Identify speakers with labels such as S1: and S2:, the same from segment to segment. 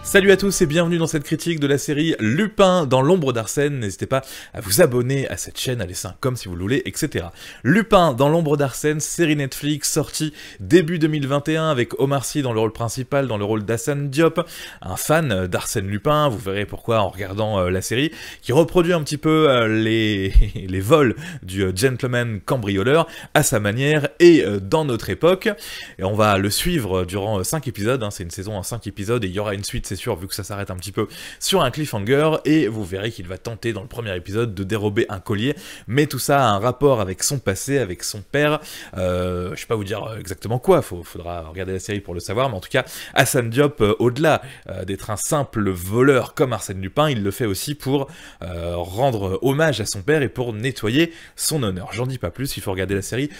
S1: Salut à tous et bienvenue dans cette critique de la série Lupin dans l'ombre d'Arsène. N'hésitez pas à vous abonner à cette chaîne, à laisser un comme si vous le voulez, etc. Lupin dans l'ombre d'Arsène, série Netflix sortie début 2021 avec Omar Sy dans le rôle principal, dans le rôle d'Hassane Diop, un fan d'Arsène Lupin, vous verrez pourquoi en regardant la série, qui reproduit un petit peu les vols du gentleman cambrioleur à sa manière et dans notre époque. Et on va le suivre durant 5 épisodes, hein, c'est une saison en 5 épisodes et il y aura une suite, c'est sûr, vu que ça s'arrête un petit peu sur un cliffhanger, et vous verrez qu'il va tenter dans le premier épisode de dérober un collier, mais tout ça a un rapport avec son passé, avec son père, je sais pas vous dire exactement quoi, faudra regarder la série pour le savoir, mais en tout cas, Hassane Diop, au-delà d'être un simple voleur comme Arsène Lupin, il le fait aussi pour rendre hommage à son père et pour nettoyer son honneur. J'en dis pas plus, il faut regarder la série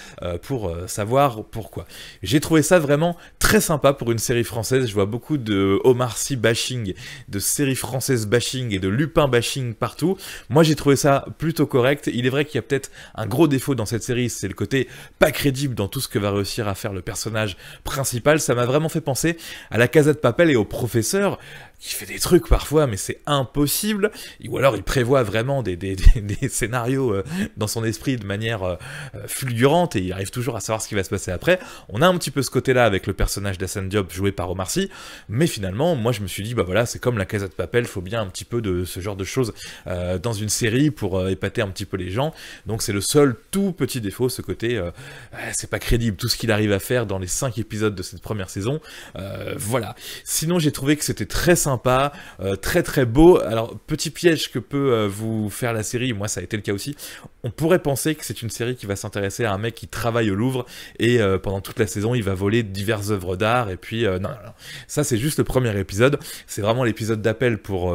S1: pour savoir pourquoi. J'ai trouvé ça vraiment très sympa pour une série française, je vois beaucoup de Omar Sy bashing, de séries françaises bashing et de Lupin bashing partout. Moi j'ai trouvé ça plutôt correct. Il est vrai qu'il y a peut-être un gros défaut dans cette série, c'est le côté pas crédible dans tout ce que va réussir à faire le personnage principal. Ça m'a vraiment fait penser à la Casa de Papel et au professeur, qui fait des trucs parfois, mais c'est impossible, ou alors il prévoit vraiment des scénarios dans son esprit de manière fulgurante, et il arrive toujours à savoir ce qui va se passer après. On a un petit peu ce côté-là avec le personnage d'Hassane Diop joué par Omar Sy, mais finalement, moi je me suis dit, bah voilà, c'est comme la Casa de Papel, faut bien un petit peu de ce genre de choses dans une série pour épater un petit peu les gens, donc c'est le seul tout petit défaut, ce côté, c'est pas crédible, tout ce qu'il arrive à faire dans les 5 épisodes de cette première saison, voilà. Sinon j'ai trouvé que c'était très sympa, très très beau. Alors petit piège que peut vous faire la série, moi ça a été le cas aussi, on pourrait penser que c'est une série qui va s'intéresser à un mec qui travaille au Louvre et pendant toute la saison il va voler diverses œuvres d'art et puis non, ça c'est juste le premier épisode, c'est vraiment l'épisode d'appel pour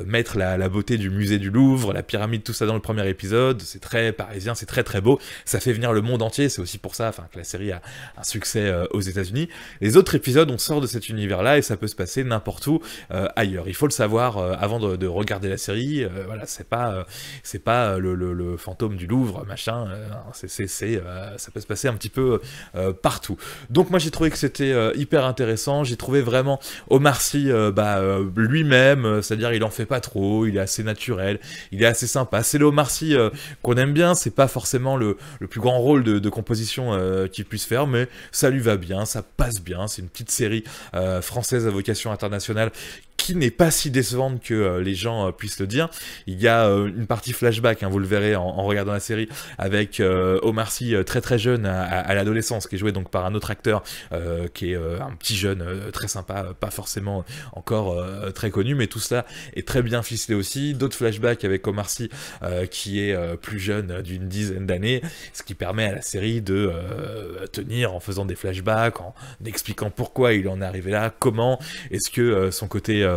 S1: mettre la beauté du musée du Louvre, la pyramide, tout ça dans le premier épisode, c'est très parisien, c'est très très beau, ça fait venir le monde entier, c'est aussi pour ça que la série a un succès aux États-Unis. Les autres épisodes on sort de cet univers là et ça peut se passer n'importe où ailleurs. Il faut le savoir avant de regarder la série. Voilà, c'est pas le fantôme du Louvre, machin. Ça peut se passer un petit peu partout. Donc moi j'ai trouvé que c'était hyper intéressant. J'ai trouvé vraiment Omar Sy lui-même, c'est-à-dire il en fait pas trop, il est assez naturel, il est assez sympa. C'est le Omar Sy qu'on aime bien. C'est pas forcément le plus grand rôle de composition qu'il puisse faire, mais ça lui va bien, ça passe bien. C'est une petite série française à vocation internationale qui n'est pas si décevante que les gens puissent le dire. Il y a une partie flashback, hein, vous le verrez en regardant la série, avec Omar Sy très très jeune à l'adolescence, qui est joué donc par un autre acteur qui est un petit jeune très sympa, pas forcément encore très connu, mais tout cela est très bien ficelé aussi. D'autres flashbacks avec Omar Sy qui est plus jeune d'une dizaine d'années, ce qui permet à la série de tenir en faisant des flashbacks, en expliquant pourquoi il en est arrivé là, comment, est-ce que son côté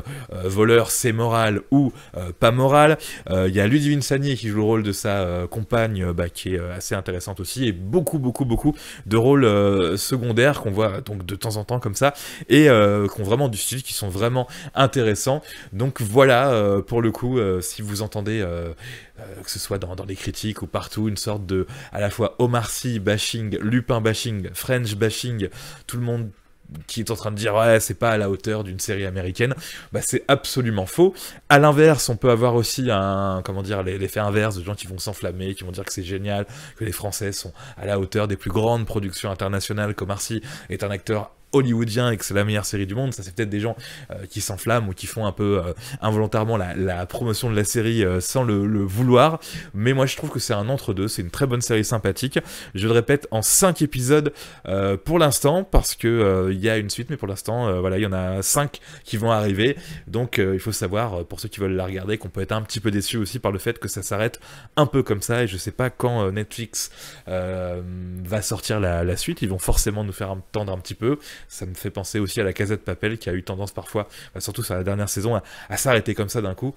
S1: voleur c'est moral ou pas moral. Il y a Ludivine Sagnier qui joue le rôle de sa compagne qui est assez intéressante aussi, et beaucoup de rôles secondaires qu'on voit donc de temps en temps comme ça, et qui ont vraiment du style, qui sont vraiment intéressants. Donc voilà, pour le coup, si vous entendez que ce soit dans les critiques ou partout, une sorte de à la fois Omar Sy bashing, Lupin bashing, French bashing, tout le monde qui est en train de dire ouais c'est pas à la hauteur d'une série américaine, c'est absolument faux. À l'inverse, on peut avoir aussi l'effet inverse de gens qui vont s'enflammer, qui vont dire que c'est génial, que les Français sont à la hauteur des plus grandes productions internationales, qu'Omar Sy est un acteur hollywoodien et que c'est la meilleure série du monde. Ça c'est peut-être des gens qui s'enflamment ou qui font un peu involontairement la promotion de la série sans le vouloir, mais moi je trouve que c'est un entre-deux, c'est une très bonne série sympathique. Je le répète, en 5 épisodes pour l'instant, parce que il y a une suite, mais pour l'instant voilà, il y en a 5 qui vont arriver, donc il faut savoir, pour ceux qui veulent la regarder, qu'on peut être un petit peu déçu aussi par le fait que ça s'arrête un peu comme ça, et je sais pas quand Netflix va sortir la suite. Ils vont forcément nous faire attendre un petit peu. Ça me fait penser aussi à la Casa de Papel, qui a eu tendance parfois, surtout sur la dernière saison, à s'arrêter comme ça d'un coup.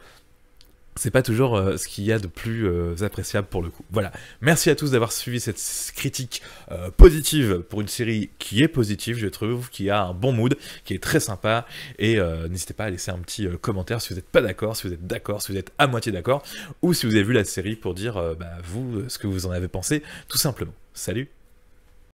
S1: C'est pas toujours ce qu'il y a de plus appréciable pour le coup. Voilà, merci à tous d'avoir suivi cette critique positive pour une série qui est positive, je trouve, qui a un bon mood, qui est très sympa, et n'hésitez pas à laisser un petit commentaire si vous n'êtes pas d'accord, si vous êtes d'accord, si vous êtes à moitié d'accord, ou si vous avez vu la série pour dire, vous, ce que vous en avez pensé, tout simplement. Salut!